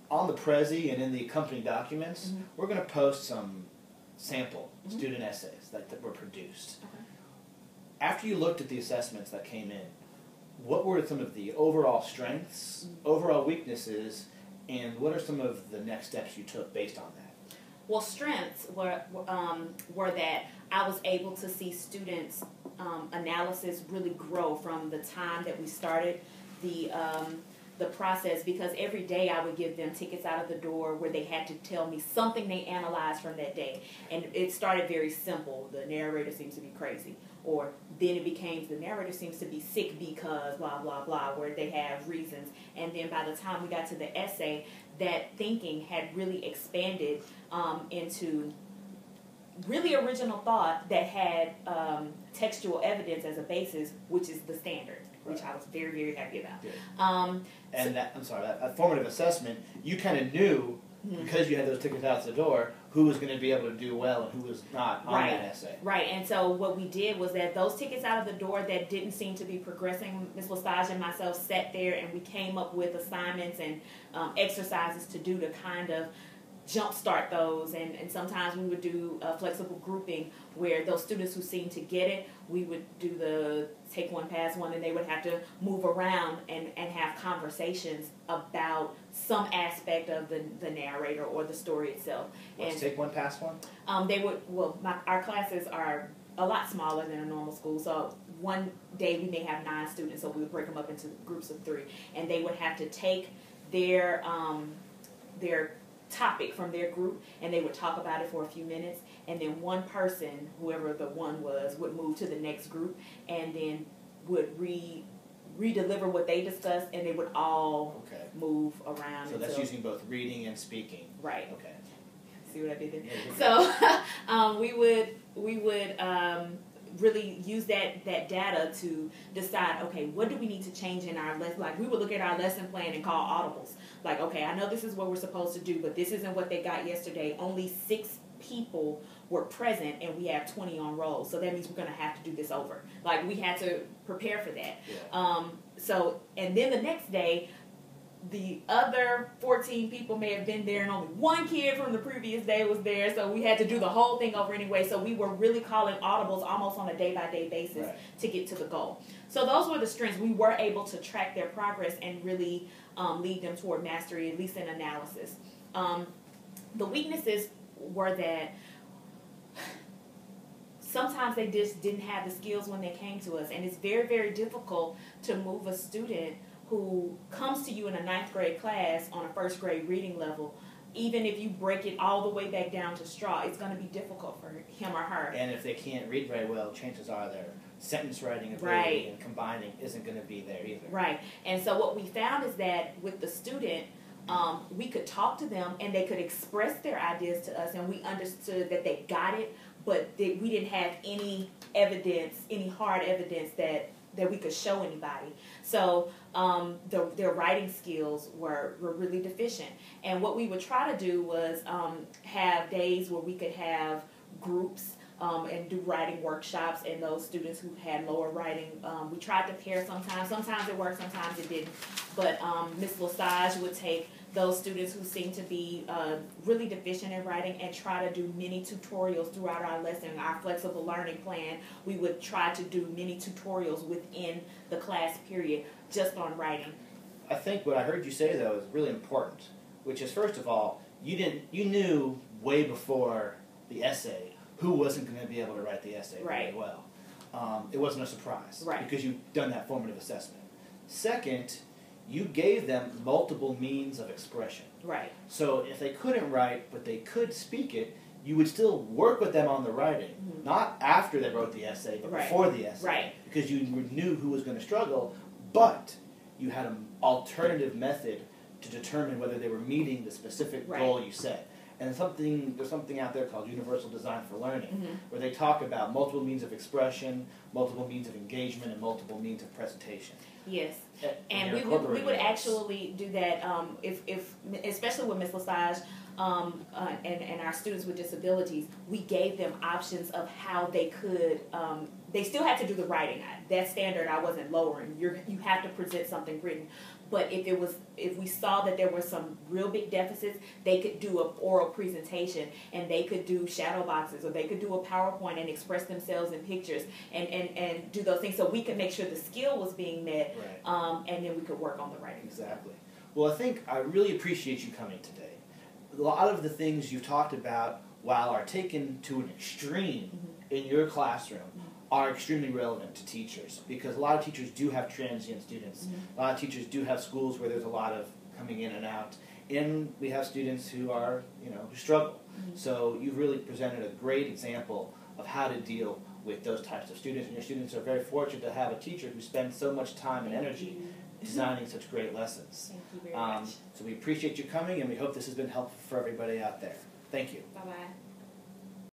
on the Prezi and in the accompanying documents, Mm-hmm. we're going to post some sample Mm-hmm. student essays that were produced. Okay. After you looked at the assessments that came in, what were some of the overall strengths, Mm-hmm. overall weaknesses, and what are some of the next steps you took based on that? Well, strengths were that I was able to see students' analysis really grow from the time that we started the process, because every day I would give them tickets out of the door where they had to tell me something they analyzed from that day. And it started very simple. The narrator seems to be crazy. Or then it became the narrator seems to be sick because blah, blah, blah, where they have reasons. And then by the time we got to the essay, that thinking had really expanded into really original thought that had textual evidence as a basis, which is the standard, which I was very, very happy about. And that formative assessment, you kind of knew, because you had those tickets out the door, who was going to be able to do well and who was not on that essay. Right, and so what we did was that those tickets out of the door that didn't seem to be progressing, Ms. Lesage and myself sat there and we came up with assignments and exercises to do to kind of jumpstart those, and sometimes we would do a flexible grouping where those students who seemed to get it, we would do the take one, pass one, and they would have to move around and have conversations about some aspect of the narrator or the story itself. What's take one, pass one? Our classes are a lot smaller than a normal school, so one day we may have 9 students, so we would break them up into groups of 3, and they would have to take their topic from their group and they would talk about it for a few minutes, and then one person, whoever the one was, would move to the next group and then would re-deliver what they discussed, and they would all move around. So that's using both reading and speaking. Right. Okay. See what I did there? Yeah, so we would really use that data to decide, okay, what do we need to change in our lesson? Like, we would look at our lesson plan and call audibles. Like, okay, I know this is what we're supposed to do, but this isn't what they got yesterday. Only 6 people were present and we have 20 on roll. So that means we're going to have to do this over. Like, we had to prepare for that. Yeah. And then the next day, the other 14 people may have been there and only 1 kid from the previous day was there, so we had to do the whole thing over anyway. So we were really calling audibles almost on a day-by-day basis to get to the goal. So those were the strengths. We were able to track their progress and really lead them toward mastery, at least in analysis. The weaknesses were that sometimes they just didn't have the skills when they came to us, and it's very, very difficult to move a student who comes to you in a 9th grade class on a 1st grade reading level. Even if you break it all the way back down to straw, it's going to be difficult for him or her. And if they can't read very well, chances are their sentence writing ability and combining isn't going to be there either. Right. And so what we found is that with the student, we could talk to them and they could express their ideas to us, and we understood that they got it, but we didn't have any evidence, any hard evidence that we could show anybody. So their writing skills were really deficient. And what we would try to do was have days where we could have groups and do writing workshops, and those students who had lower writing, we tried to pair sometimes. Sometimes it worked, sometimes it didn't. But Ms. Lesage would take those students who seem to be really deficient in writing and try to do mini tutorials throughout our lesson. Our flexible learning plan, we would try to do mini tutorials within the class period just on writing. I think what I heard you say, though, is really important, which is, first of all, you knew way before the essay who wasn't going to be able to write the essay very well. It wasn't a surprise because you've done that formative assessment. Second, you gave them multiple means of expression. Right. So if they couldn't write, but they could speak it, you would still work with them on the writing, not after they wrote the essay, but before the essay, because you knew who was going to struggle, but you had an alternative method to determine whether they were meeting the specific goal you set. And there's something out there called Universal Design for Learning, where they talk about multiple means of expression, multiple means of engagement, and multiple means of presentation. Yes, and we would actually do that if especially with Ms. Lesage and our students with disabilities, we gave them options of how they could. They still had to do the writing. That standard I wasn't lowering. You have to present something written, But if we saw that there were some real big deficits, they could do an oral presentation, and they could do shadow boxes, or they could do a PowerPoint and express themselves in pictures and do those things, so we could make sure the skill was being met, and then we could work on the writing. Exactly. Well, I really appreciate you coming today. A lot of the things you've talked about, while are taken to an extreme in your classroom, are extremely relevant to teachers, because a lot of teachers do have transient students. A lot of teachers do have schools where there's a lot of coming in and out, and we have students who are, who struggle. So you've really presented a great example of how to deal with those types of students, and your students are very fortunate to have a teacher who spends so much time and energy designing such great lessons. Thank you very much. So we appreciate you coming, and we hope this has been helpful for everybody out there. Thank you. Bye-bye.